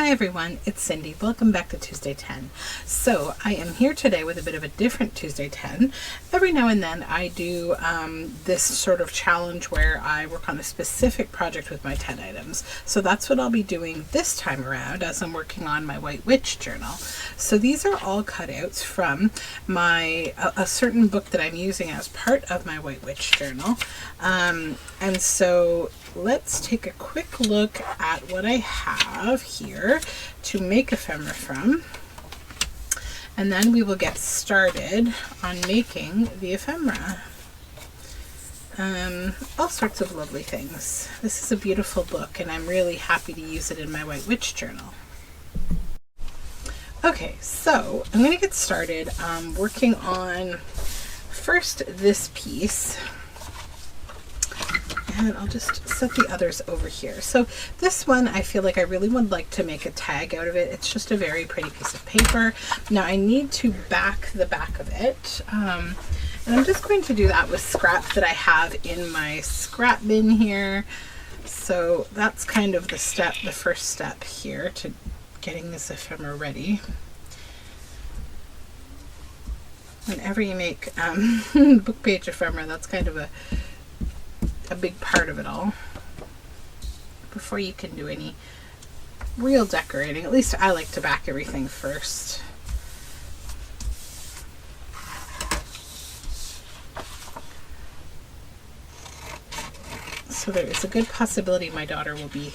Hi everyone, it's Cindy. Welcome back to Tuesday 10. So I am here today with a bit of a different Tuesday 10. Every now and then I do this sort of challenge where I work on a specific project with my 10 items. So that's what I'll be doing this time around as I'm working on my White Witch journal. So these are all cutouts from a certain book that I'm using as part of my White Witch journal. And so let's take a quick look at what I have here to make ephemera from, and then we will get started on making the ephemera. All sorts of lovely things. This is a beautiful book and I'm really happy to use it in my White Witch journal. Okay, so I'm going to get started working on first this piece. And I'll just set the others over here. So this one, I feel like I really would like to make a tag out of it. It's just a very pretty piece of paper. Now I need to back the back of it. And I'm just going to do that with scrap that I have in my scrap bin here. So that's kind of the first step here to getting this ephemera ready. Whenever you make book page ephemera, that's kind of a big part of it all before you can do any real decorating. At least I like to back everything first. So there is a good possibility my daughter will be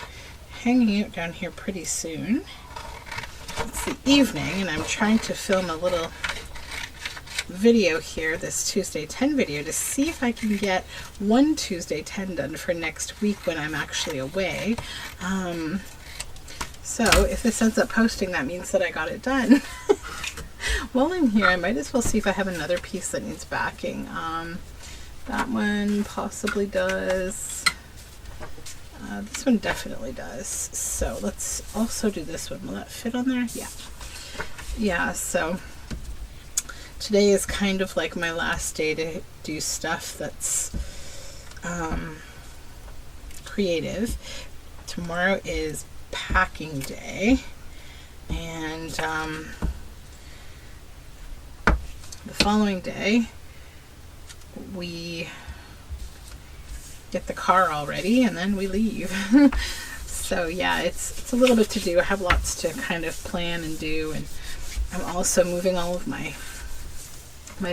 hanging out down here pretty soon. It's the evening and I'm trying to film a little video here, this Tuesday 10 video, to see if I can get one Tuesday 10 done for next week when I'm actually away. So if this ends up posting, that means that I got it done. While I'm here, I might as well see if I have another piece that needs backing. That one possibly does. This one definitely does. So let's also do this one. Will that fit on there? Yeah. Yeah, so today is kind of like my last day to do stuff that's creative. Tomorrow is packing day, and the following day we get the car all ready and then we leave. So yeah, it's a little bit to do. I have lots to kind of plan and do, and I'm also moving all of my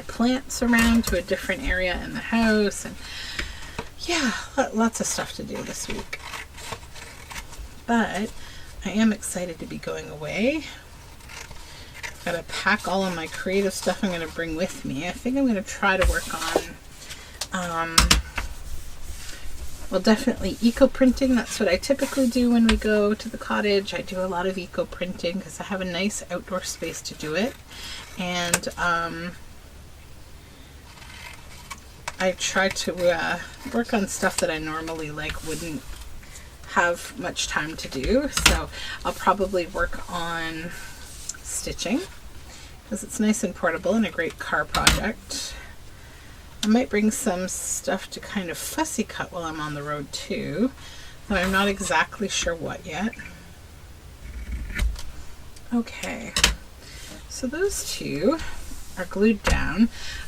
plants around to a different area in the house, and yeah, lots of stuff to do this week. But I am excited to be going away. I've got to pack all of my creative stuff I'm going to bring with me. I think I'm going to try to work on well, definitely eco printing. That's what I typically do when we go to the cottage. I do a lot of eco printing because I have a nice outdoor space to do it, and I try to work on stuff that I normally wouldn't have much time to do. So I'll probably work on stitching because it's nice and portable and a great car project. I might bring some stuff to kind of fussy cut while I'm on the road too, but I'm not exactly sure what yet. Okay, so those two are glued down.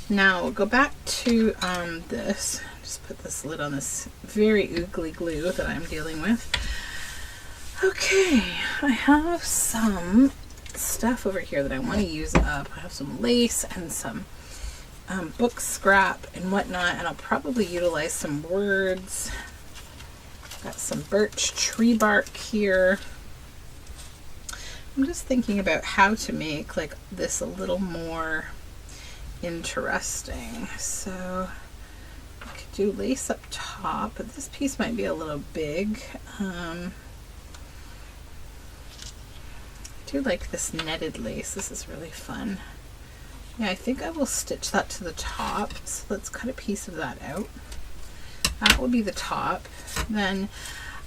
Now we'll go back to this. Just put this lid on this very oogly glue that I'm dealing with. Okay, I have some stuff over here that I want to use up. I have some lace and some book scrap and whatnot, and I'll probably utilize some words. Got some birch tree bark here. I'm just thinking about how to make this a little more interesting. So I could do lace up top, but this piece might be a little big. I do like this netted lace. This is really fun. Yeah, I think I will stitch that to the top. So let's cut a piece of that out. That will be the top. Then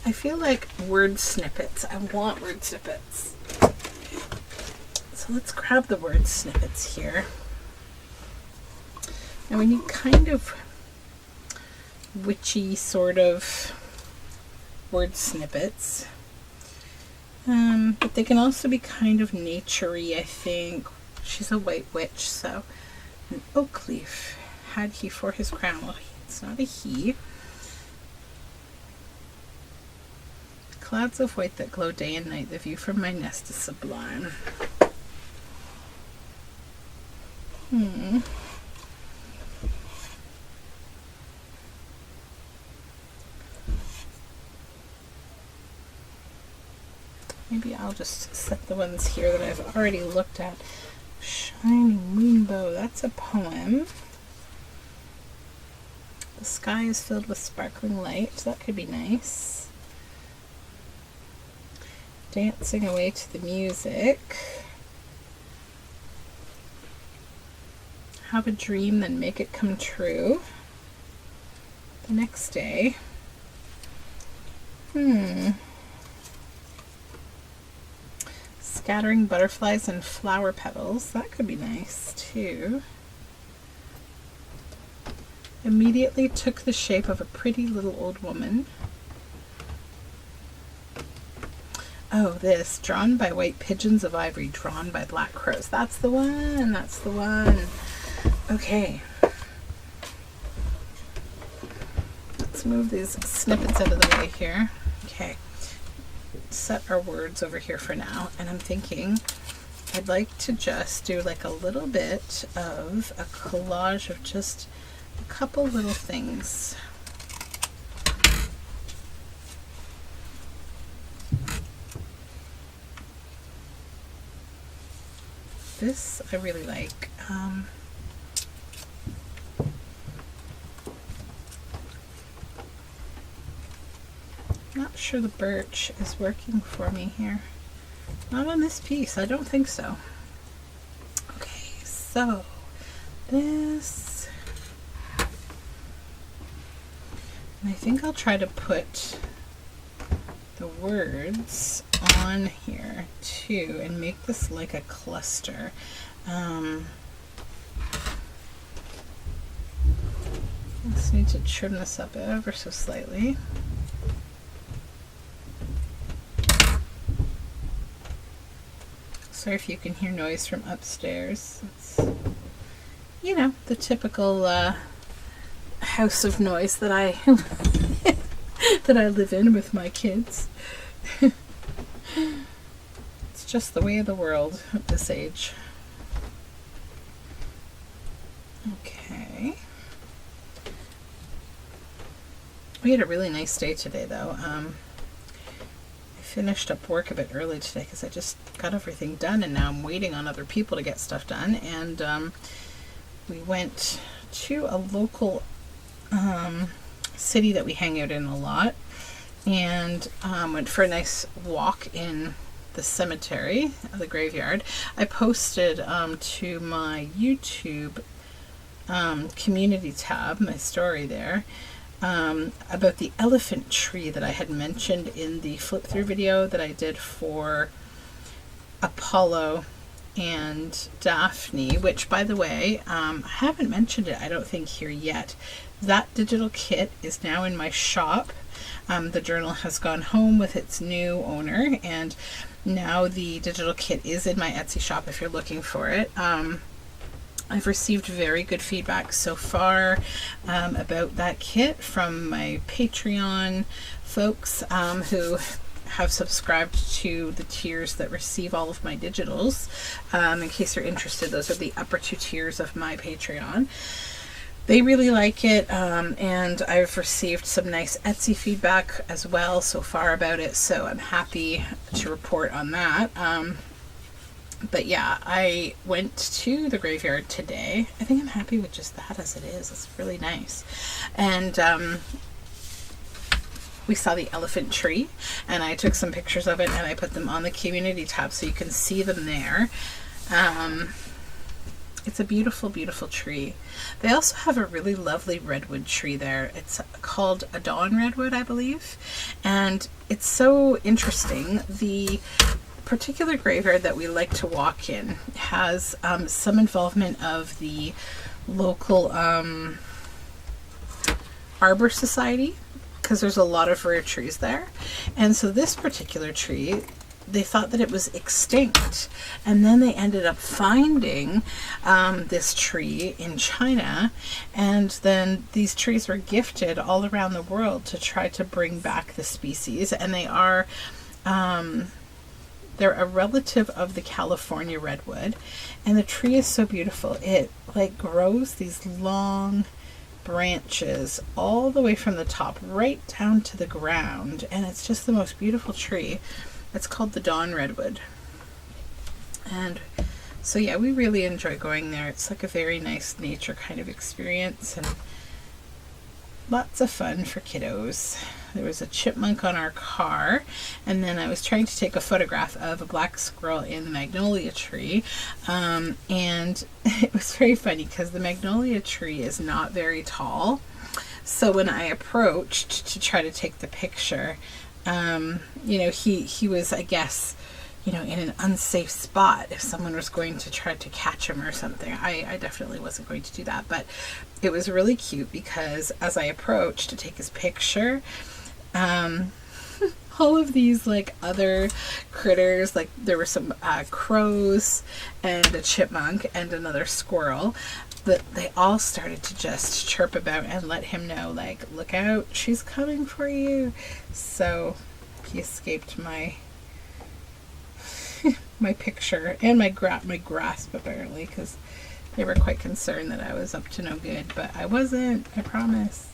I feel like word snippets. I want word snippets. So let's grab the word snippets here. And we need kind of witchy sort of word snippets. But they can also be kind of naturey, I think. She's a white witch, so an oak leaf had he for his crown. Well, it's not a he. Clouds of white that glow day and night. The view from my nest is sublime. Maybe I'll just set the ones here that I've already looked at. Shining Moonbow, that's a poem. The sky is filled with sparkling light, that could be nice. Dancing away to the music. Have a dream, then make it come true. The next day. Scattering butterflies and flower petals. That could be nice too. Immediately took the shape of a pretty little old woman. Oh, this. Drawn by white pigeons of ivory, drawn by black crows. That's the one. That's the one. Okay. Let's move these snippets out of the way here. Okay. Set our words over here for now, and I'm thinking I'd like to just do like a little bit of a collage of just a couple little things. This I really like. Not sure the birch is working for me here. Not on this piece, I don't think so. Okay, so this, and I think I'll try to put the words on here too and make this like a cluster. Just need to trim this up ever so slightly. Sorry if you can hear noise from upstairs. It's, you know, the typical house of noise that I that I live in with my kids. It's just the way of the world at this age. Okay. We had a really nice day today, though. Finished up work a bit early today because I just got everything done, and now I'm waiting on other people to get stuff done. And we went to a local city that we hang out in a lot, and went for a nice walk in the cemetery, the graveyard. I posted to my YouTube community tab, my story there, about the elephant tree that I had mentioned in the flip through video that I did for Apollo and Daphne, which, by the way, I haven't mentioned it, I don't think, here yet. That digital kit is now in my shop. The journal has gone home with its new owner, and now the digital kit is in my Etsy shop if you're looking for it. I've received very good feedback so far about that kit from my Patreon folks who have subscribed to the tiers that receive all of my digitals. In case you're interested, those are the upper two tiers of my Patreon. They really like it, and I've received some nice Etsy feedback as well so far about it, so I'm happy to report on that. But yeah, I went to the graveyard today. I think I'm happy with just that as it is. It's really nice. And we saw the elephant tree, and I took some pictures of it and I put them on the community tab so you can see them there. It's a beautiful, beautiful tree. They also have a really lovely redwood tree there. It's called a dawn redwood, I believe. And it's so interesting. The particular graveyard that we like to walk in has some involvement of the local arbor society, because there's a lot of rare trees there. And so this particular tree they thought that it was extinct, and then they ended up finding this tree in China, and then these trees were gifted all around the world to try to bring back the species. And they are they're a relative of the California redwood, and the tree is so beautiful. It like grows these long branches all the way from the top right down to the ground, and it's just the most beautiful tree. It's called the Dawn Redwood. And so yeah, we really enjoy going there. It's like a very nice nature kind of experience, and lots of fun for kiddos. There was a chipmunk on our car, and then I was trying to take a photograph of a black squirrel in the magnolia tree, and it was very funny because the magnolia tree is not very tall. So when I approached to try to take the picture, you know, he was, I guess, you know, in an unsafe spot if someone was going to try to catch him or something. I definitely wasn't going to do that, but it was really cute because as I approached to take his picture, all of these like other critters, like there were some crows and a chipmunk and another squirrel, that they all started to just chirp about and let him know, like, look out, she's coming for you. So he escaped my my picture and my grasp apparently, because they were quite concerned that I was up to no good, but I wasn't, I promise.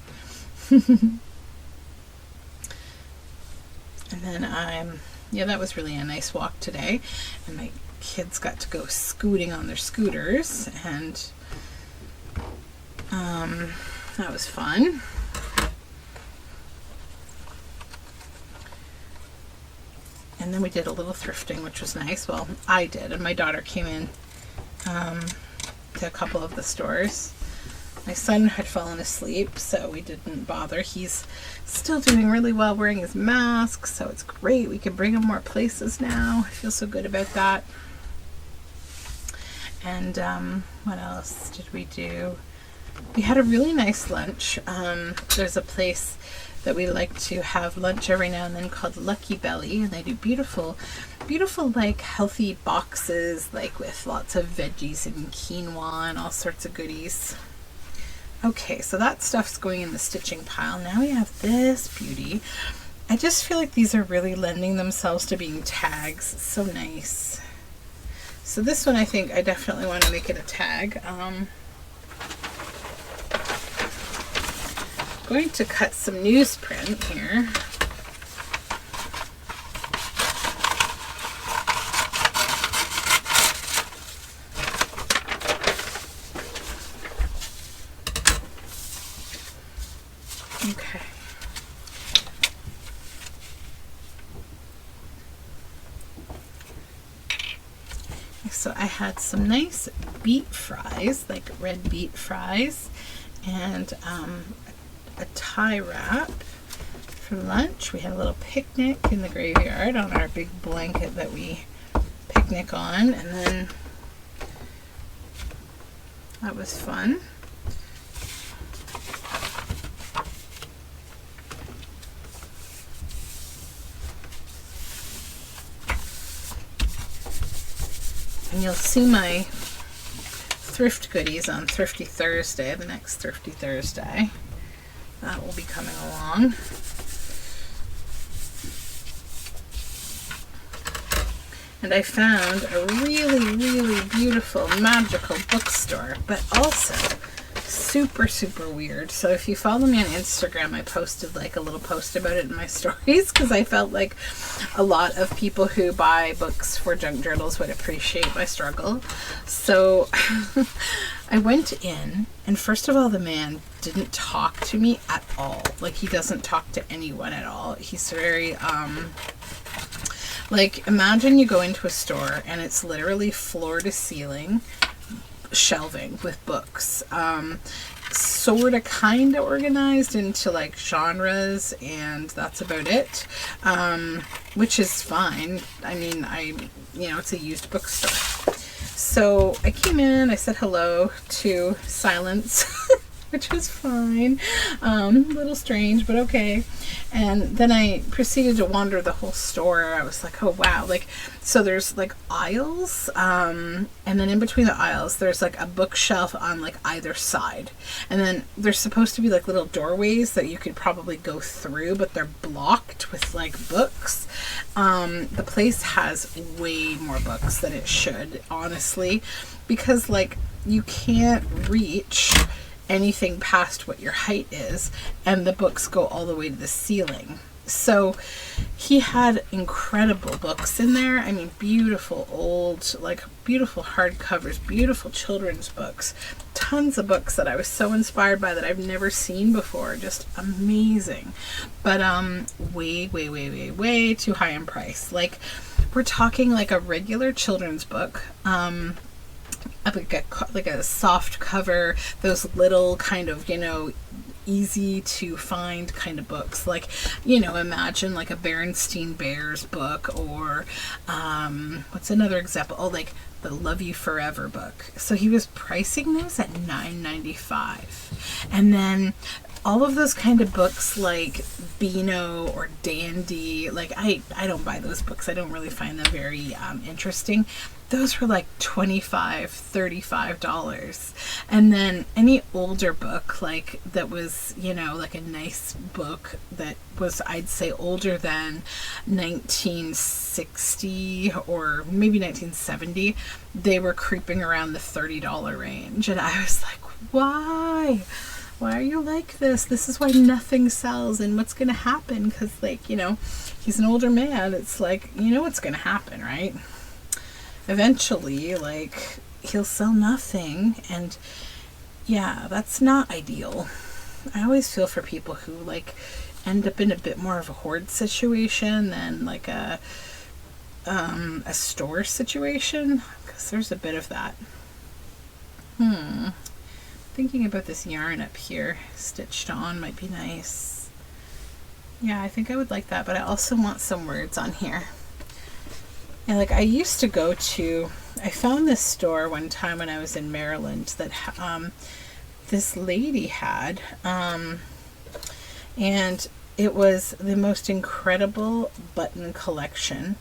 And then yeah, that was really a nice walk today, and my kids got to go scooting on their scooters, and that was fun. And then we did a little thrifting, which was nice. Well, I did, and my daughter came in to a couple of the stores. My son had fallen asleep, so we didn't bother. He's still doing really well wearing his mask, so it's great. We can bring him more places now. I feel so good about that. And what else did we do? We had a really nice lunch. There's a place that we like to have lunch every now and then called Lucky Belly, and they do beautiful like healthy boxes, like with lots of veggies and quinoa and all sorts of goodies. Okay, so that stuff's going in the stitching pile. Now we have this beauty. I just feel like these are really lending themselves to being tags. It's so nice. So this one, I think I definitely want to make it a tag. Going to cut some newsprint here. Okay. So I had some nice beet fries, like red beet fries, and a tie wrap for lunch. We had a little picnic in the graveyard on our big blanket that we picnic on, and then that was fun. And you'll see my thrift goodies on Thrifty Thursday, the next Thrifty Thursday. That will be coming along. And I found a really, really beautiful, magical bookstore, but also super, super weird. So if you follow me on Instagram, I posted like a little post about it in my stories, because I felt like a lot of people who buy books for junk journals would appreciate my struggle. So I went in, and first of all, the man didn't talk to me at all. Like, he doesn't talk to anyone at all. He's very, like, imagine you go into a store and it's literally floor to ceiling shelving with books, sort of kind of organized into like genres, and that's about it, which is fine. I mean, it's a used bookstore. So I came in, I said hello to silence, which was fine. A little strange, but okay. And then I proceeded to wander the whole store. I was like, oh wow, like, so there's like aisles, and then in between the aisles there's like a bookshelf on like either side, and then there's supposed to be like little doorways that you could probably go through, but they're blocked with like books. The place has way more books than it should, honestly, because like you can't reach anything past what your height is, and the books go all the way to the ceiling. So he had incredible books in there. I mean, beautiful old, like beautiful hardcovers, beautiful children's books, tons of books that I was so inspired by that I've never seen before. Just amazing. But way, way, way, way, way too high in price. Like, we're talking like a regular children's book, like a soft cover, those little kind of, you know, easy to find kind of books, like, you know, imagine like a Berenstain Bears book, or what's another example? Oh, like the Love You Forever book. So he was pricing those at $9.95. And then all of those kind of books like Beano or Dandy, like I don't buy those books. I don't really find them very interesting. Those were like $25, $35. And then any older book, like that was, you know, like a nice book that was, I'd say, older than 1960 or maybe 1970, they were creeping around the $30 range. And I was like, why? Why are you like this? This is why nothing sells. And what's going to happen? Because, like, you know, he's an older man. It's like, you know what's going to happen, right? Eventually, like, he'll sell nothing. And yeah, that's not ideal. I always feel for people who like end up in a bit more of a hoard situation than like a store situation, because there's a bit of that. Thinking about this yarn up here stitched on might be nice. Yeah, I think I would like that, but I also want some words on here. And like, I used to go to, I found this store one time when I was in Maryland that this lady had, and it was the most incredible button collection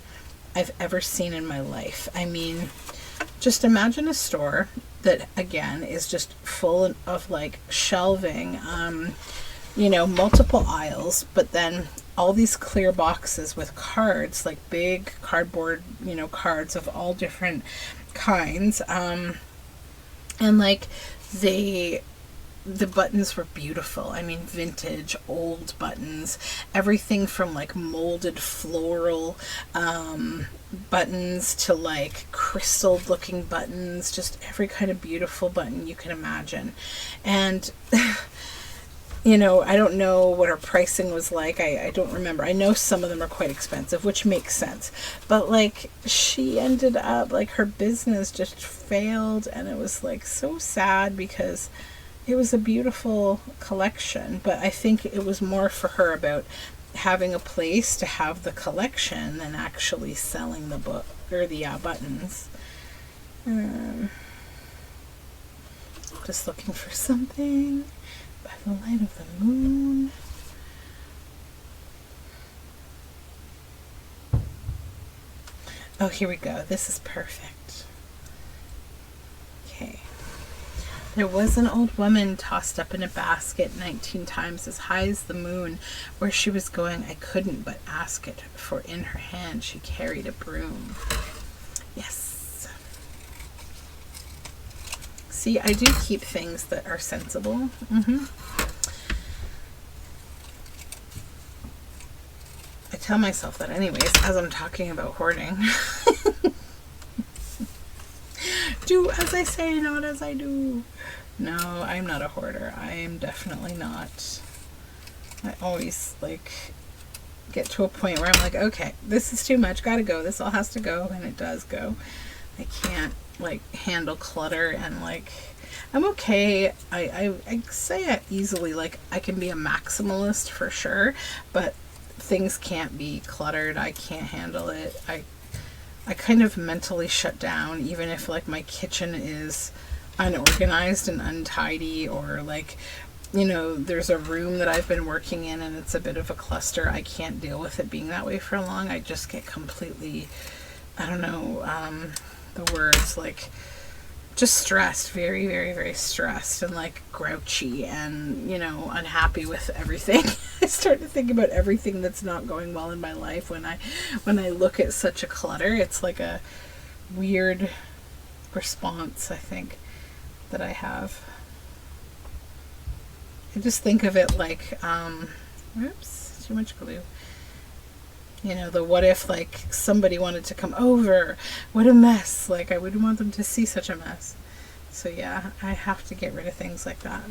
I've ever seen in my life. I mean, just imagine a store that, again, is just full of like shelving, you know, multiple aisles, but then all these clear boxes with cards, like big cardboard, you know, cards of all different kinds. And like the buttons were beautiful. I mean, vintage, old buttons, everything from like molded floral buttons to like crystal looking buttons, just every kind of beautiful button you can imagine. And you know, I don't know what her pricing was like. I don't remember. I know some of them are quite expensive, which makes sense. But like, she ended up, like, her business just failed, and it was like so sad because it was a beautiful collection. But I think it was more for her about having a place to have the collection than actually selling the book or the buttons. Just looking for something. By the light of the moon. Oh, here we go. This is perfect. Okay. There was an old woman tossed up in a basket 19 times as high as the moon. Where she was going, I couldn't but ask it, for in her hand she carried a broom. Yes. See, I do keep things that are sensible. I tell myself that anyways, as I'm talking about hoarding. Do as I say, not as I do. No, I'm not a hoarder. I am definitely not. I always, like, get to a point where I'm like, okay, this is too much, gotta go. This all has to go, and it does go. I can't, like, handle clutter, and like, I'm okay. I say it easily, like, I can be a maximalist for sure, but things can't be cluttered. I can't handle it. I kind of mentally shut down, even if like my kitchen is unorganized and untidy, or like, you know, there's a room that I've been working in and it's a bit of a cluster. I can't deal with it being that way for long. I just get completely, I don't know, the words, like, just stressed, very, very, very stressed, and like grouchy and, you know, unhappy with everything. I start to think about everything that's not going well in my life when I look at such a clutter. It's like a weird response, I think, that I have. I just think of it like, oops, too much glue. You know, the what if, like, somebody wanted to come over, what a mess. Like, I wouldn't want them to see such a mess. So yeah, I have to get rid of things like that.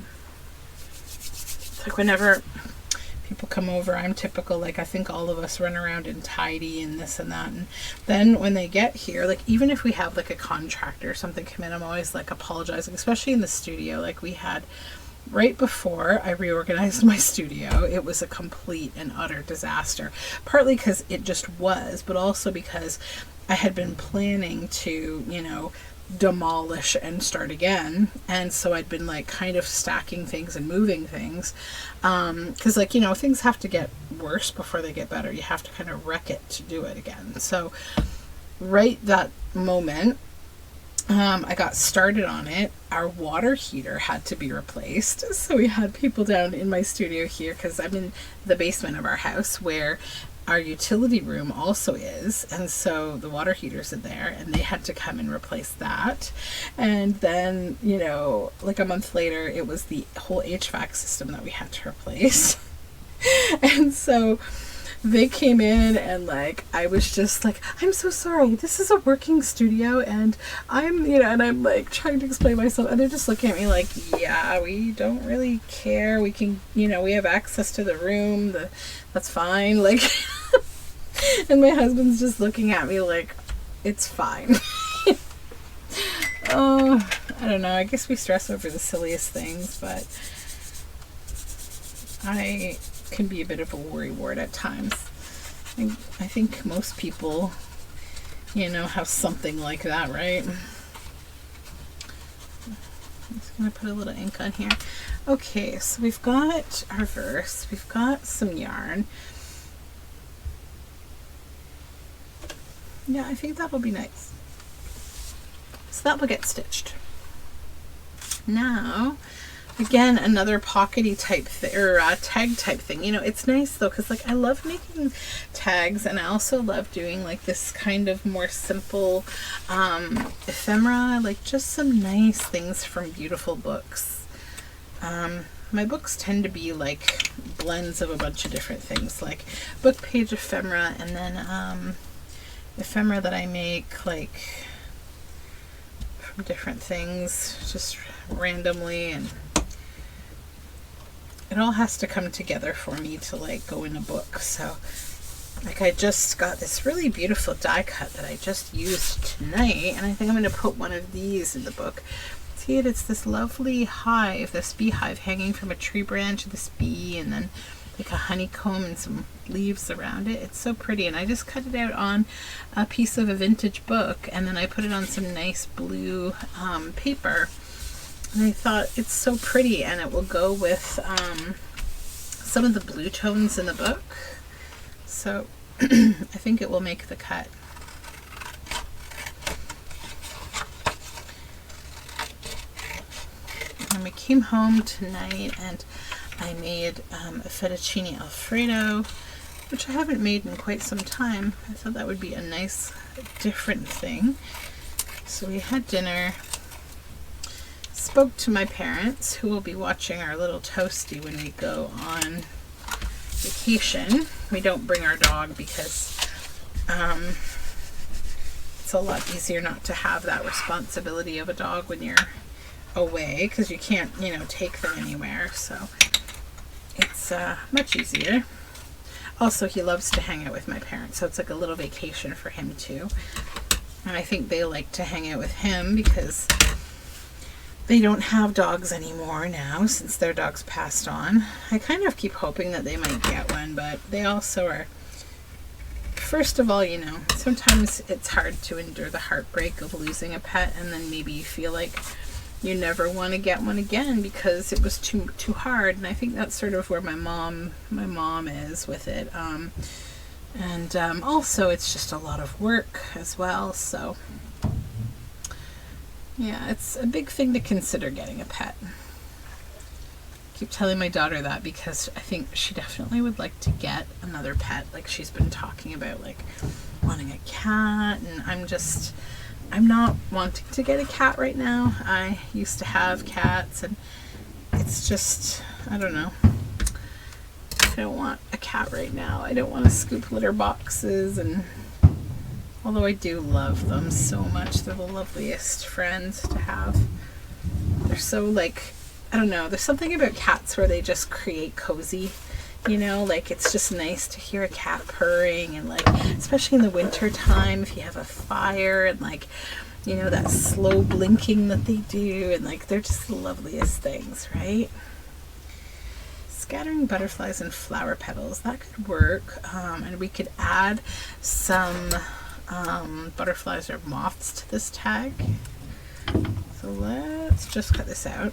Like, whenever people come over, I'm typical, like, I think all of us run around and tidy and this and that. And then when they get here, like, even if we have like a contractor or something come in, I'm always like apologizing, especially in the studio. Like, we had, right before I reorganized my studio, it was a complete and utter disaster. Partly because it just was, but also because I had been planning to, you know, demolish and start again. And so I'd been like kind of stacking things and moving things. Because, like, you know, things have to get worse before they get better. You have to kind of wreck it to do it again. So right that moment, I got started on it. Our water heater had to be replaced. So we had people down in my studio here, because I'm in the basement of our house where our utility room also is. And so the water heater's in there, and they had to come and replace that. And then, you know, like a month later, it was the whole HVAC system that we had to replace. And so they came in, and like, I was just like, I'm so sorry, this is a working studio, and I'm, you know, and I'm like trying to explain myself, and they're just looking at me like, yeah, we don't really care, we can, you know, we have access to the room, that's fine, like. And my husband's just looking at me like, it's fine. Oh, I don't know, I guess we stress over the silliest things, but I can be a bit of a worrywart at times. I think most people, you know, have something like that, right? I'm just going to put a little ink on here. Okay, so we've got our verse. We've got some yarn. Yeah, I think that will be nice. So that will get stitched. Now, again, another pockety type or tag type thing. You know, it's nice though, because like I love making tags, and I also love doing like this kind of more simple ephemera, like just some nice things from beautiful books. My books tend to be like blends of a bunch of different things, like book page ephemera, and then ephemera that I make like from different things, just randomly, and it all has to come together for me to like go in a book. So like, I just got this really beautiful die cut that I just used tonight, and I think I'm going to put one of these in the book. See it? It's this lovely hive, this beehive hanging from a tree branch, this bee, and then like a honeycomb and some leaves around it. It's so pretty, and I just cut it out on a piece of a vintage book, and then I put it on some nice blue paper. And I thought it's so pretty, and it will go with some of the blue tones in the book. So I think it will make the cut. And we came home tonight, and I made a fettuccine alfredo, which I haven't made in quite some time. I thought that would be a nice, different thing. So we had dinner. Spoke to my parents, who will be watching our little toasty when we go on vacation. We don't bring our dog because it's a lot easier not to have that responsibility of a dog when you're away, because you can't, you know, take them anywhere. So it's much easier. Also, he loves to hang out with my parents, so it's like a little vacation for him too. And I think they like to hang out with him because they don't have dogs anymore now, since their dogs passed on. I kind of keep hoping that they might get one, but they also are, first of all, you know, sometimes it's hard to endure the heartbreak of losing a pet, and then maybe you feel like you never want to get one again because it was too hard. And I think that's sort of where my mom is with it. And also it's just a lot of work as well. So yeah, it's a big thing to consider getting a pet. Keep telling my daughter that because I think she definitely would like to get another pet. Like she's been talking about like wanting a cat, and I'm not wanting to get a cat right now. I used to have cats and it's just, I don't know. I don't want a cat right now. I don't want to scoop litter boxes, and although I do love them so much, they're the loveliest friends to have. They're so like, I don't know, there's something about cats where they just create cozy, you know, like it's just nice to hear a cat purring, and like, especially in the winter time, if you have a fire and like, you know, that slow blinking that they do, and like, they're just the loveliest things, right? Scattering butterflies and flower petals, that could work. And we could add some butterflies or moths to this tag. So let's just cut this out.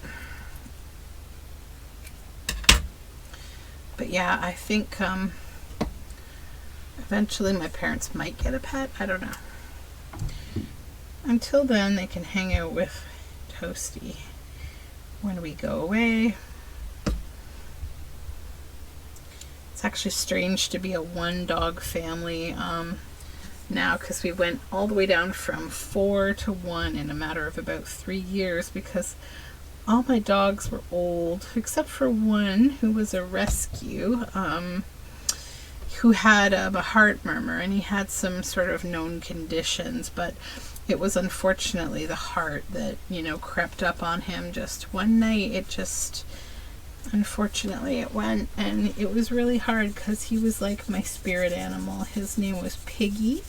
But yeah, I think eventually my parents might get a pet. I don't know. Until then, they can hang out with Toasty when we go away. It's actually strange to be a one dog family now, because we went all the way down from 4 to 1 in a matter of about 3 years, because all my dogs were old, except for one who was a rescue, who had a heart murmur, and he had some sort of known conditions, but it was unfortunately the heart that, you know, crept up on him just one night. It just, unfortunately it went, and it was really hard because he was like my spirit animal. His name was Piggy,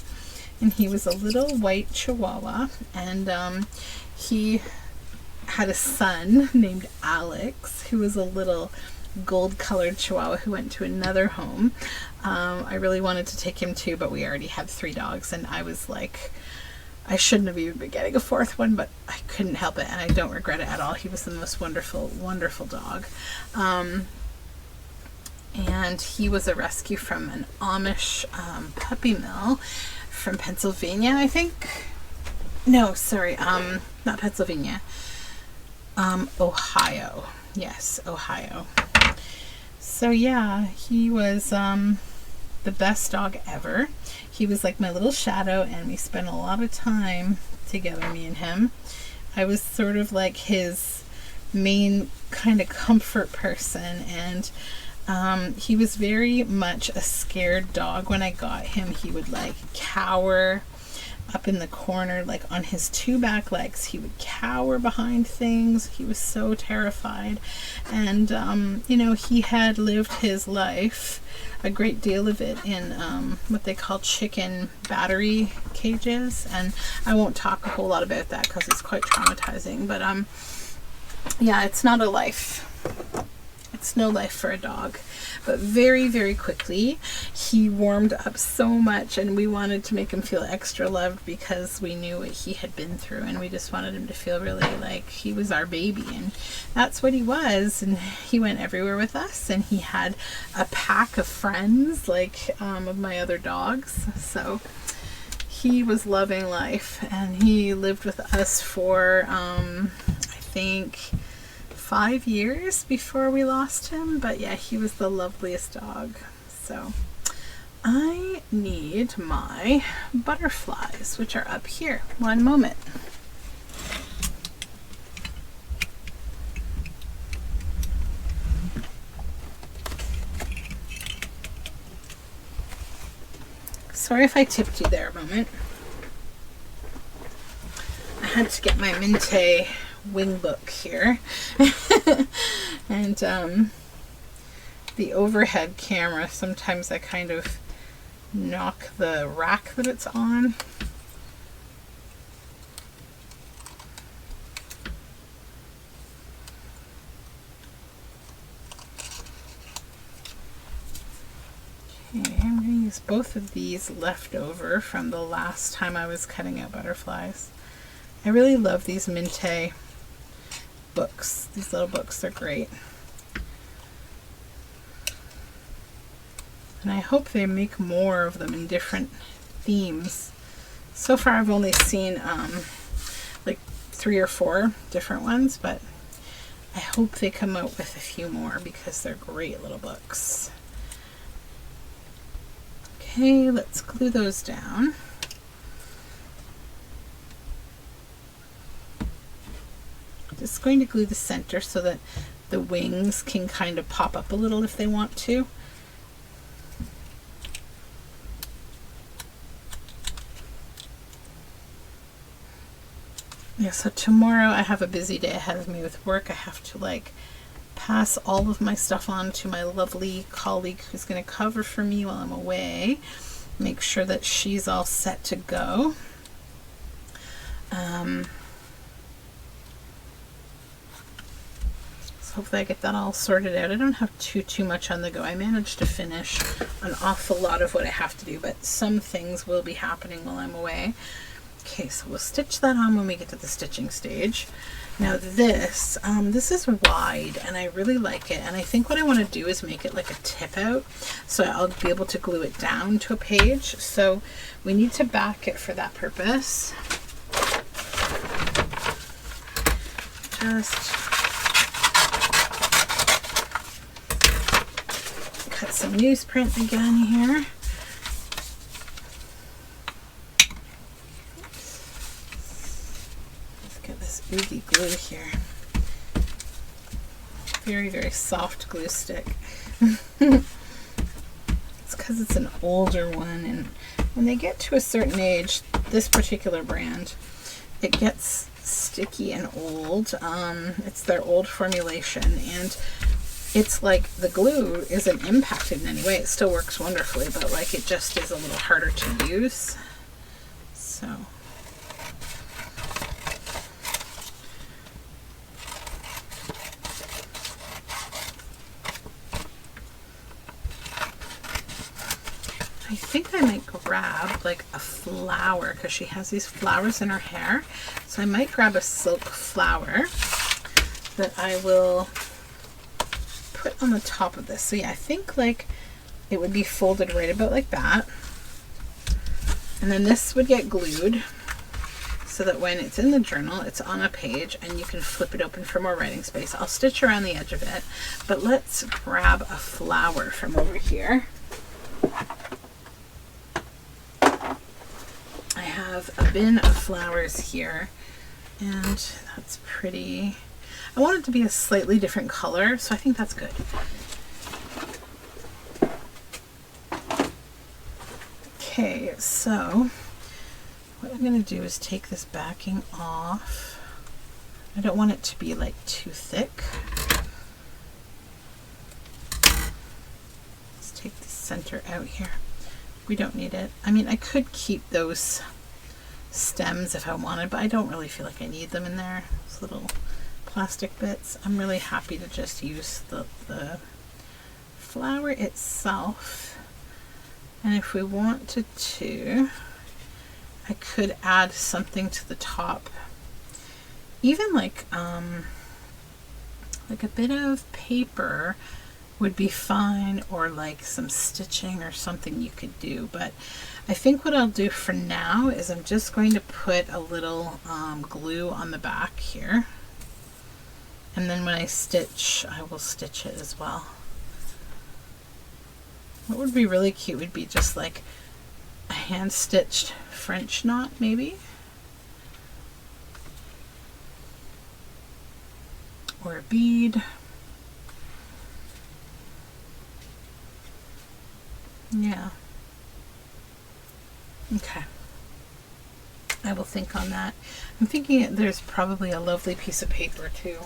and he was a little white Chihuahua, and he had a son named Alex, who was a little gold-colored Chihuahua who went to another home. I really wanted to take him too, but we already had 3 dogs, and I was like, I shouldn't have even been getting a 4th one, but I couldn't help it, and I don't regret it at all. He was the most wonderful, wonderful dog. And he was a rescue from an Amish puppy mill from Pennsylvania, I think. No, sorry, not Pennsylvania. Ohio. Yes, Ohio. So yeah, he was the best dog ever. He was like my little shadow, and we spent a lot of time together, me and him. I was sort of like his main kind of comfort person, and he was very much a scared dog. When I got him, he would like cower up in the corner, like on his 2 back legs. He would cower behind things. He was so terrified. And you know, he had lived his life, a great deal of it, in what they call chicken battery cages, and I won't talk a whole lot about that because it's quite traumatizing, but yeah, it's not a life. It's no life for a dog. But very, very quickly, he warmed up so much, and we wanted to make him feel extra loved because we knew what he had been through, and we just wanted him to feel really like he was our baby, and that's what he was. And he went everywhere with us, and he had a pack of friends, like of my other dogs. So he was loving life, and he lived with us for I think 5 years before we lost him. But yeah, he was the loveliest dog. So I need my butterflies, which are up here. One moment. Sorry if I tipped you there a moment. I had to get my Minte wing book here. And the overhead camera, sometimes I kind of knock the rack that it's on. Okay, I'm going to use both of these left over from the last time I was cutting out butterflies. I really love these Minte books. These little books are great. And I hope they make more of them in different themes. So far I've only seen like 3 or 4 different ones, but I hope they come out with a few more because they're great little books. Okay, let's glue those down. Just going to glue the center so that the wings can kind of pop up a little if they want to. Yeah, so tomorrow I have a busy day ahead of me with work. I have to like pass all of my stuff on to my lovely colleague who's going to cover for me while I'm away. Make sure that she's all set to go. So hopefully I get that all sorted out. I don't have too much on the go. I managed to finish an awful lot of what I have to do, but some things will be happening while I'm away. Okay, so we'll stitch that on when we get to the stitching stage. Now this is wide and I really like it, and I think what I want to do is make it like a tip out so I'll be able to glue it down to a page. So we need to back it for that purpose. Just cut some newsprint again here. Oozy glue here. Very, very soft glue stick. It's because it's an older one, and when they get to a certain age, this particular brand, it gets sticky and old. It's their old formulation, and it's like the glue isn't impacted in any way. It still works wonderfully, but like it just is a little harder to use. So I think I might grab like a flower because she has these flowers in her hair. So I might grab a silk flower that I will put on the top of this. So yeah, I think like it would be folded right about like that. And then this would get glued so that when it's in the journal, it's on a page and you can flip it open for more writing space. I'll stitch around the edge of it, but let's grab a flower from over here. I have a bin of flowers here, and that's pretty. I want it to be a slightly different color, so I think that's good. Okay, so what I'm going to do is take this backing off. I don't want it to be like too thick. Let's take the center out here. We don't need it. I mean, I could keep those stems if I wanted, but I don't really feel like I need them in there. Those little plastic bits. I'm really happy to just use the flower itself. And if we wanted to, I could add something to the top. Even like a bit of paper would be fine, or like some stitching or something you could do. But I think what I'll do for now is I'm just going to put a little glue on the back here, and then when I stitch, I will stitch it as well. What would be really cute would be just like a hand stitched French knot, maybe, or a bead. Yeah. Okay. I will think on that. I'm thinking there's probably a lovely piece of paper too.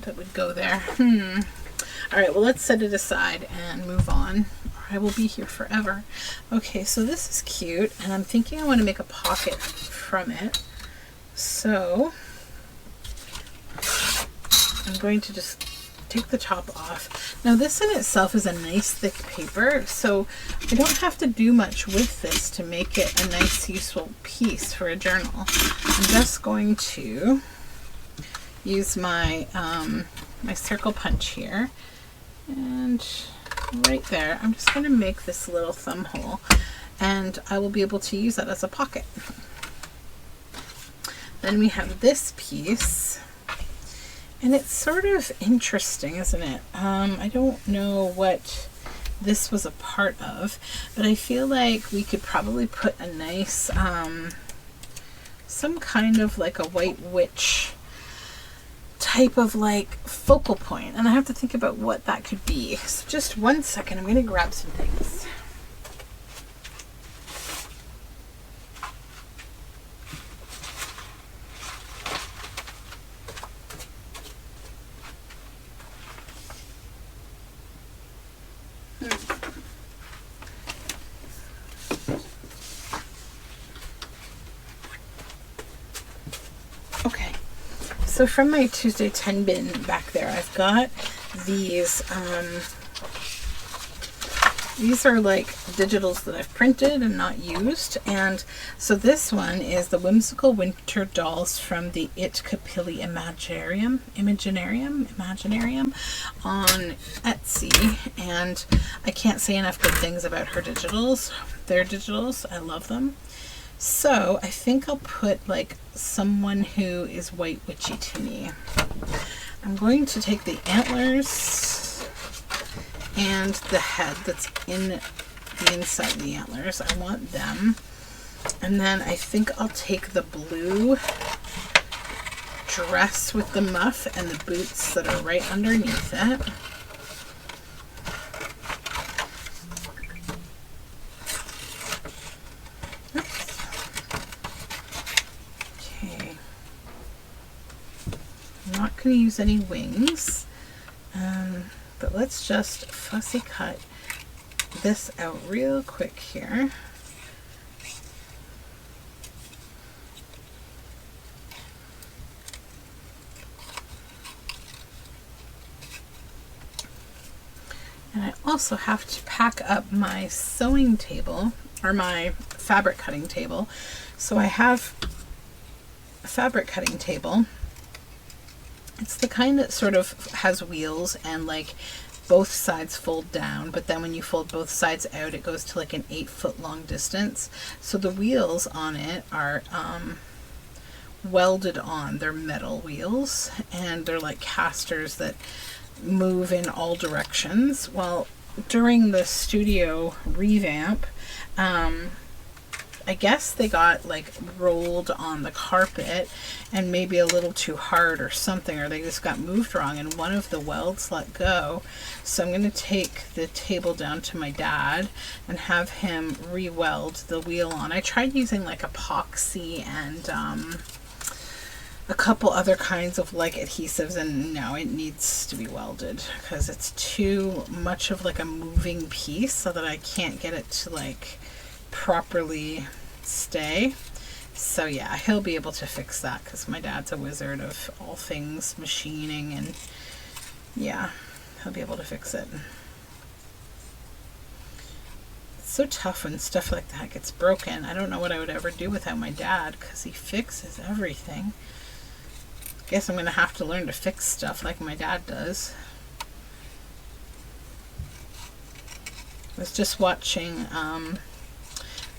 That would go there. Alright, well let's set it aside and move on, or I will be here forever. Okay, so this is cute, and I'm thinking I want to make a pocket from it. So I'm going to just take the top off. Now this in itself is a nice thick paper, so I don't have to do much with this to make it a nice useful piece for a journal. I'm just going to use my my circle punch here, and right there I'm just going to make this little thumb hole, and I will be able to use that as a pocket. Then we have this piece, and it's sort of interesting, isn't it? I don't know what this was a part of, but I feel like we could probably put a nice, some kind of like a white witch type of like focal point, and I have to think about what that could be. So just one second, I'm going to grab some things. Okay, so from my Tuesday 10 bin back there, I've got these are like digitals that I've printed and not used. And so this one is the Whimsical Winter Dolls from the It Capilli Imaginarium on Etsy. And I can't say enough good things about her digitals. Their digitals, I love them. So I think I'll put like someone who is white witchy to me. I'm going to take the antlers and the head that's in the inside of the antlers. I want them. And then I think I'll take the blue dress with the muff and the boots that are right underneath it. Okay. I'm not going to use any wings. But let's just fussy cut this out real quick here. And I also have to pack up my sewing table, or my fabric cutting table. So I have a fabric cutting table. It's the kind that sort of has wheels and like both sides fold down, but then when you fold both sides out, it goes to like an 8-foot long distance. So the wheels on it are welded on. They're metal wheels, and they're like casters that move in all directions. Well, during the studio revamp, I guess they got like rolled on the carpet and maybe a little too hard or something, or they just got moved wrong and one of the welds let go. So I'm going to take the table down to my dad and have him re-weld the wheel on. I tried using like epoxy and a couple other kinds of like adhesives, and no, it needs to be welded because it's too much of like a moving piece so that I can't get it to like properly stay. So yeah, he'll be able to fix that because my dad's a wizard of all things machining, and yeah, he'll be able to fix it. It's so tough when stuff like that gets broken. I don't know what I would ever do without my dad because he fixes everything. Guess I'm gonna have to learn to fix stuff like my dad does. I was just watching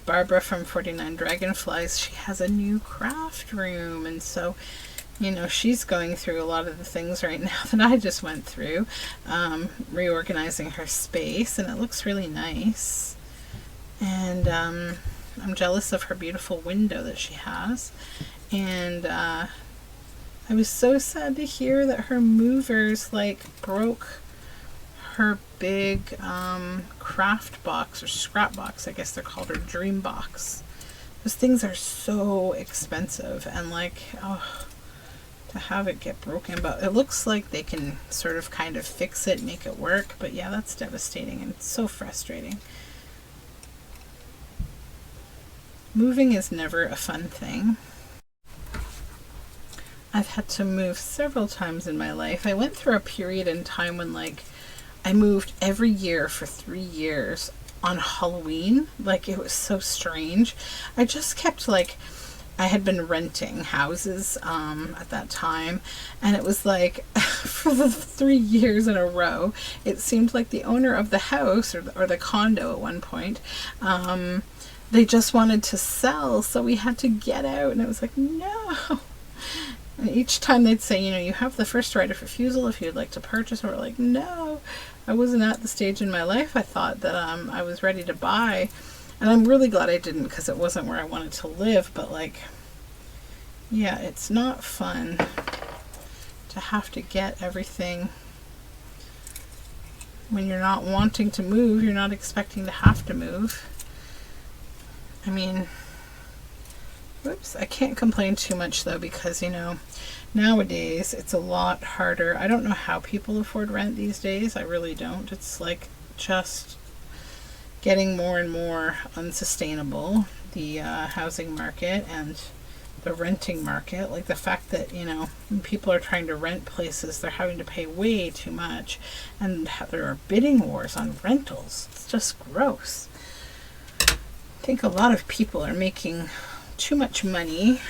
Barbara from 49 Dragonflies. She has a new craft room, and so you know she's going through a lot of the things right now that I just went through, reorganizing her space, and it looks really nice. And I'm jealous of her beautiful window that she has. And I was so sad to hear that her movers like broke her big craft box or scrap box, I guess they're called, or dream box. Those things are so expensive, and like, oh, to have it get broken. But it looks like they can sort of kind of fix it, make it work. But yeah, that's devastating and it's so frustrating. Moving is never a fun thing. I've had to move several times in my life. I went through a period in time when like I moved every year for 3 years on Halloween. Like it was so strange. I just kept like, I had been renting houses at that time, and it was like for the 3 years in a row, it seemed like the owner of the house or the condo at one point, they just wanted to sell, so we had to get out, and it was like, no. And each time they'd say, you know, you have the first right of refusal if you'd like to purchase. And we're like, no. I wasn't at the stage in my life I thought that I was ready to buy. And I'm really glad I didn't, because it wasn't where I wanted to live. But like, yeah, it's not fun to have to get everything when you're not wanting to move. You're not expecting to have to move. I mean, whoops, I can't complain too much though, because, you know, nowadays it's a lot harder. I don't know how people afford rent these days. I really don't. It's like just getting more and more unsustainable, the housing market and the renting market. Like the fact that, you know, when people are trying to rent places, they're having to pay way too much, and there are bidding wars on rentals. It's just gross. I think a lot of people are making too much money.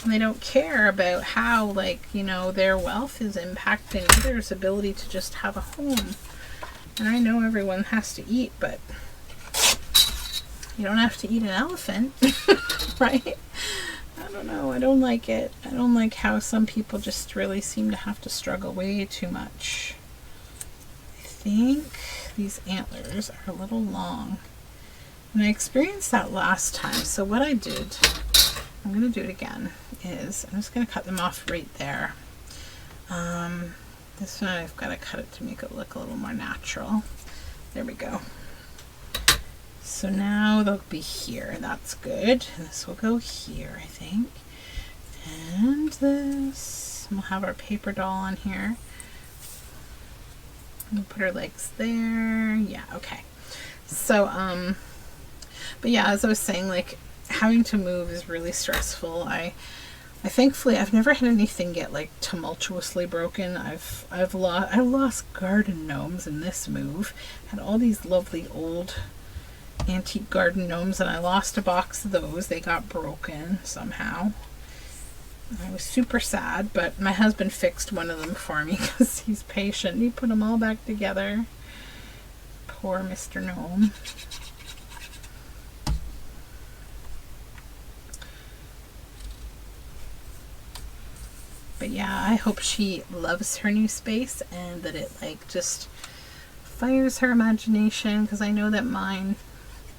They don't care about how, like, you know, their wealth is impacting others' ability to just have a home. And I know everyone has to eat, but you don't have to eat an elephant, right? I don't know. I don't like it. I don't like how some people just really seem to have to struggle way too much. I think these antlers are a little long. And I experienced that last time. So what I did, I'm going to do it again, is I'm just going to cut them off right there. This one I've got to cut it to make it look a little more natural. There we go. So now they'll be here. That's good. And this will go here, I think. And this. We'll have our paper doll on here. We'll put her legs there. Yeah, okay. So, but yeah, as I was saying, like, having to move is really stressful. I thankfully I've never had anything get like tumultuously broken. I lost garden gnomes in this move. Had all these lovely old antique garden gnomes, and I lost a box of those. They got broken somehow. I was super sad, but my husband fixed one of them for me because he's patient. He put them all back together. Poor Mr. Gnome. But yeah, I hope she loves her new space and that it like just fires her imagination, because I know that my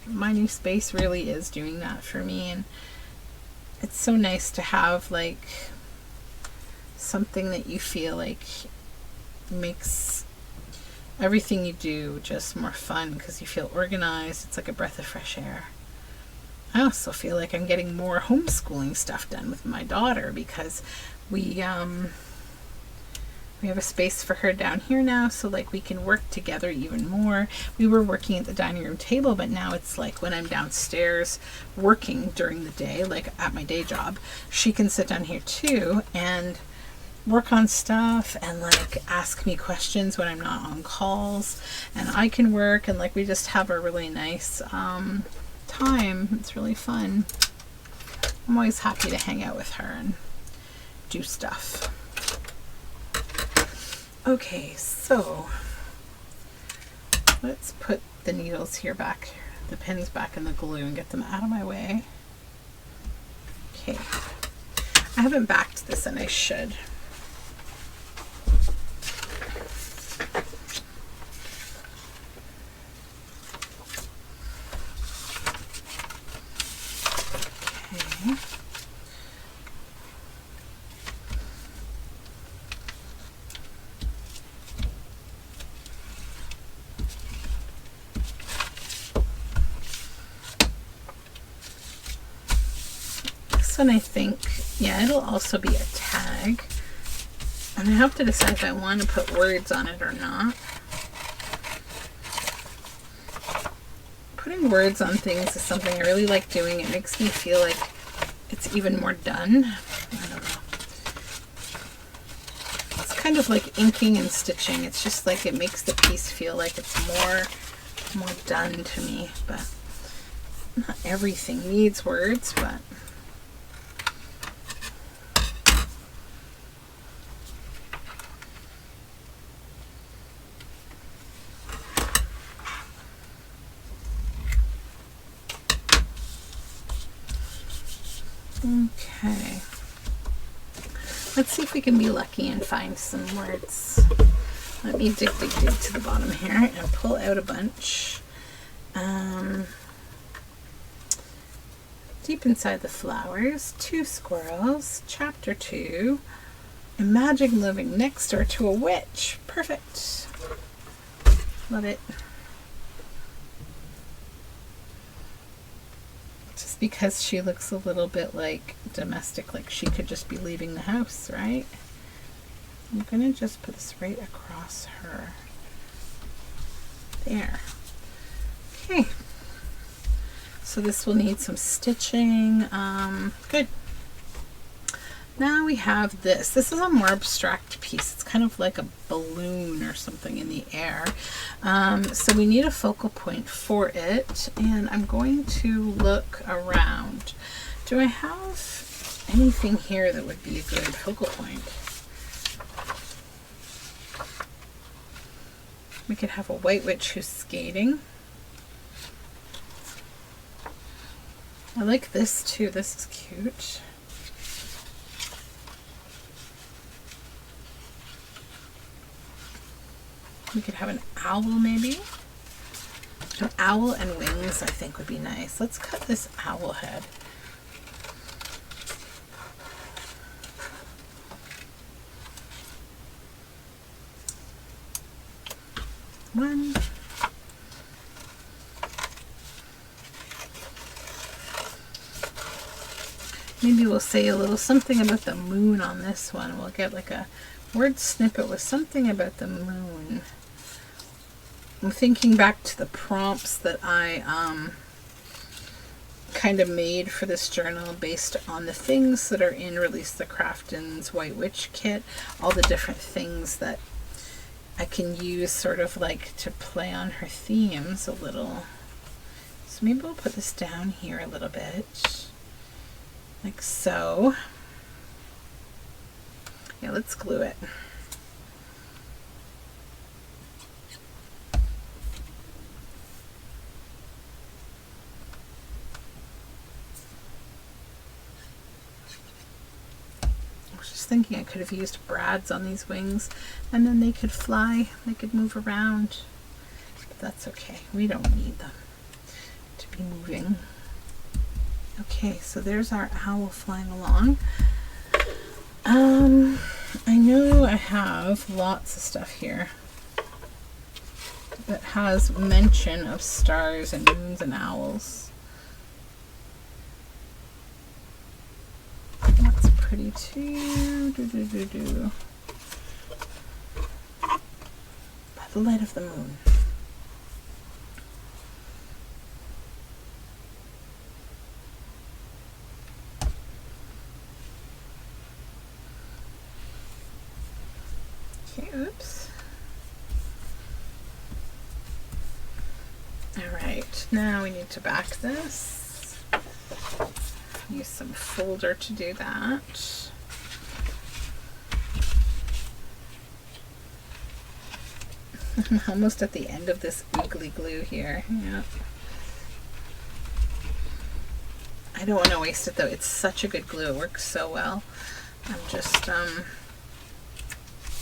new space really is doing that for me. And it's so nice to have like something that you feel like makes everything you do just more fun, because you feel organized. It's like a breath of fresh air. I also feel like I'm getting more homeschooling stuff done with my daughter, because we have a space for her down here now, so like we can work together even more. We were working at the dining room table, but now it's like when I'm downstairs working during the day, like at my day job, she can sit down here too and work on stuff and like ask me questions when I'm not on calls, and I can work, and like we just have a really nice time. It's really fun. I'm always happy to hang out with her and do stuff. Okay, so let's put the needles here back, the pins back in the glue, and get them out of my way. Okay, I haven't backed this, and I should. Okay. And I think, yeah, it'll also be a tag, and I have to decide if I want to put words on it or not. Putting words on things is something I really like doing. It makes me feel like it's even more done. kind of like inking and stitching. It's just like it makes the piece feel like it's more done to me, but not everything needs words, but okay. Let's see if we can be lucky and find some words. Let me dig to the bottom here and pull out a bunch. Deep inside the flowers, 2 squirrels, chapter 2. Imagine living next door to a witch. Perfect. Love it. Just because she looks a little bit like domestic, like she could just be leaving the house, right? I'm gonna just put this right across her. There. Okay. So this will need some stitching. Good. Now we have this. This is a more abstract piece. It's kind of like a balloon or something in the air. So we need a focal point for it, and I'm going to look around. Do I have anything here that would be a good focal point? We could have a white witch who's skating. I like this too. This is cute. We could have an owl maybe. An owl and wings I think would be nice. Let's cut this owl head. One. Maybe we'll say a little something about the moon on this one. We'll get like a word snippet with something about the moon. I'm thinking back to the prompts that I kind of made for this journal based on the things that are in Release the Crafton's White Witch kit. All the different things that I can use sort of like to play on her themes a little. So maybe we'll put this down here a little bit. Like so. Yeah, let's glue it. I was just thinking I could have used brads on these wings and then they could fly, they could move around. But that's okay, we don't need them to be moving. Okay, so there's our owl flying along. I know I have lots of stuff here that has mention of stars and moons and owls. That's pretty too. By the light of the moon. Oops. Alright, now we need to back this. Use some folder to do that. I'm almost at the end of this oogly glue here. Yeah. I don't want to waste it though. It's such a good glue. It works so well. I'm just gonna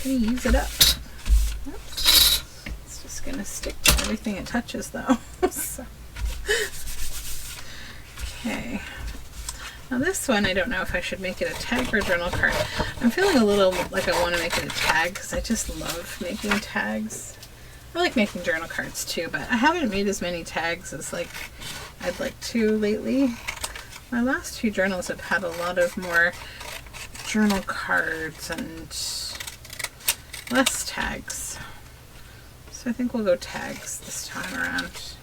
use it up. Oops. It's just gonna stick to everything it touches though. So. Okay. Now this one, I don't know if I should make it a tag or a journal card. I'm feeling a little like I want to make it a tag because I just love making tags. I like making journal cards too, but I haven't made as many tags as like I'd like to lately. My last 2 journals have had a lot of more journal cards and less tags. So I think we'll go tags this time around.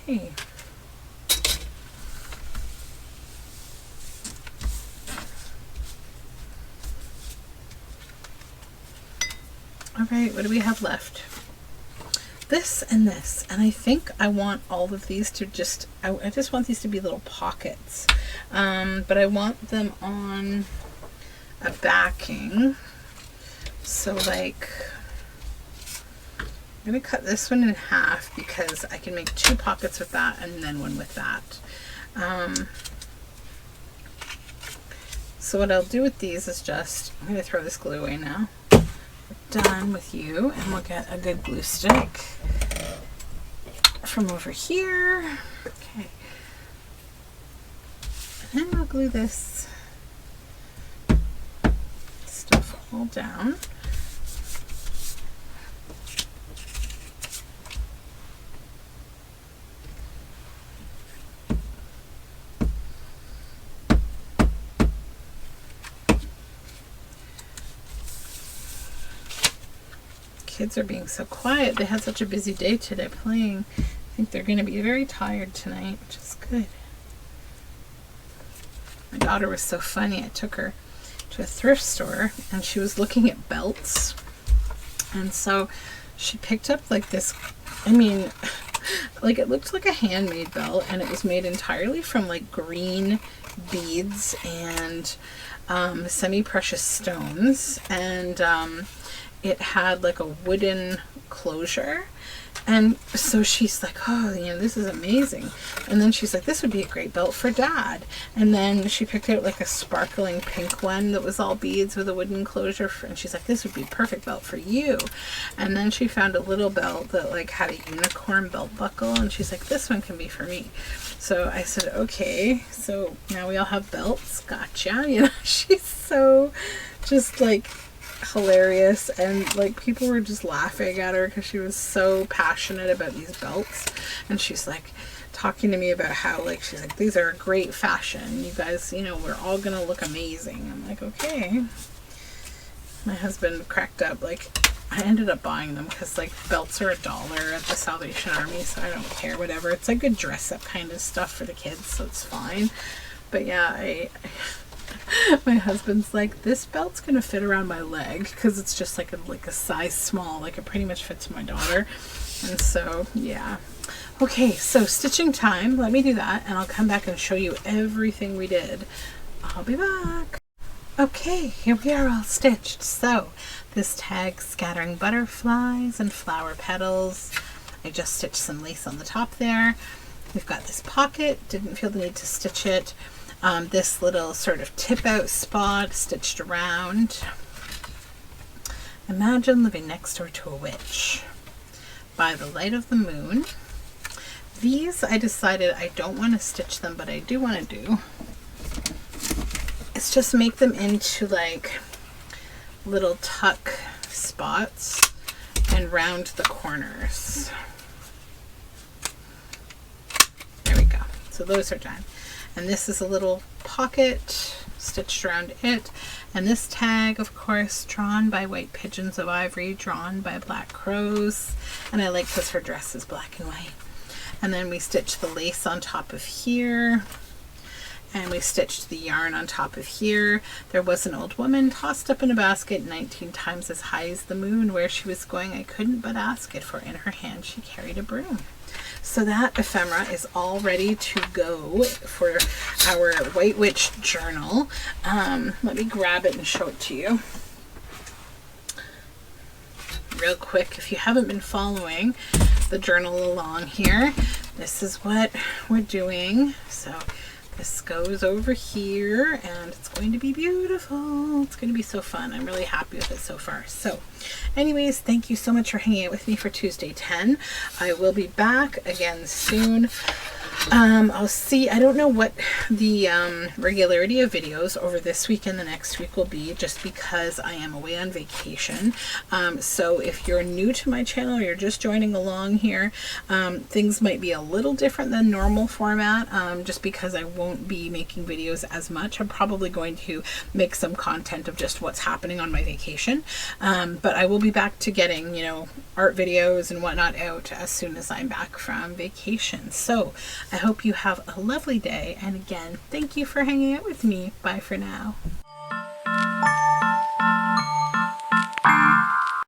Okay. All right, what do we have left? This and this, and I think I want all of these to just, I just want these to be little pockets, but I want them on a backing. So like, I'm gonna cut this one in half because I can make 2 pockets with that and then one with that. So what I'll do with these is just, I'm gonna throw this glue away now. We're done with you, and we'll get a good glue stick from over here. Okay. And then we'll glue this stuff all down. Kids are being so quiet. They had such a busy day today playing. I think they're going to be very tired tonight, which is good. My daughter was so funny. I took her to a thrift store and she was looking at belts. And so she picked up like this, I mean, like it looked like a handmade belt, and it was made entirely from like green beads and semi-precious stones. And it had like a wooden closure, and so she's like, oh, you know, this is amazing. And then she's like, this would be a great belt for Dad. And then she picked out like a sparkling pink one that was all beads with a wooden closure, and she's like, this would be a perfect belt for you. And then she found a little belt that like had a unicorn belt buckle, and she's like, this one can be for me. So I said, okay, so now we all have belts, gotcha. You know, she's so just like hilarious, and like people were just laughing at her because she was so passionate about these belts. And she's like talking to me about how like, she's like, these are great fashion, you guys, you know, we're all gonna look amazing. I'm like, okay. My husband cracked up. Like, I ended up buying them because like belts are $1 at the Salvation Army, so I don't care, whatever. It's like good dress up kind of stuff for the kids, so it's fine. But yeah, my husband's like, this belt's gonna fit around my leg because it's just like a size small, like it pretty much fits my daughter. And so yeah, okay, so stitching time. Let me do that and I'll come back and show you everything we did. I'll be back. Okay, here we are all stitched. So this tag, scattering butterflies and flower petals. I just stitched some lace on the top there. We've got this pocket, didn't feel the need to stitch it. This little sort of tip out spot stitched around. Imagine living next door to a witch. By the light of the moon. These I decided I don't want to stitch them, but I do want to do. It's just make them into like little tuck spots and round the corners. There we go. So those are done. And this is a little pocket stitched around it. And this tag, of course, drawn by white pigeons of ivory, drawn by black crows. And I like because her dress is black and white. And then we stitched the lace on top of here. And we stitched the yarn on top of here. There was an old woman tossed up in a basket 19 times as high as the moon. Where she was going, I couldn't but ask it, for in her hand she carried a broom. So that ephemera is all ready to go for our White Witch journal. Let me grab it and show it to you real quick. If you haven't been following the journal along here, this is what we're doing. So this goes over here and it's going to be beautiful. It's going to be so fun. I'm really happy with it so far. So anyways, thank you so much for hanging out with me for Tuesday 10. I will be back again soon. I'll see. I don't know what the regularity of videos over this week and the next week will be, just because I am away on vacation. So if you're new to my channel or you're just joining along here, things might be a little different than normal format, just because I won't won't be making videos as much. I'm probably going to make some content of just what's happening on my vacation. But I will be back to getting, you know, art videos and whatnot out as soon as I'm back from vacation. So I hope you have a lovely day. And again, thank you for hanging out with me. Bye for now.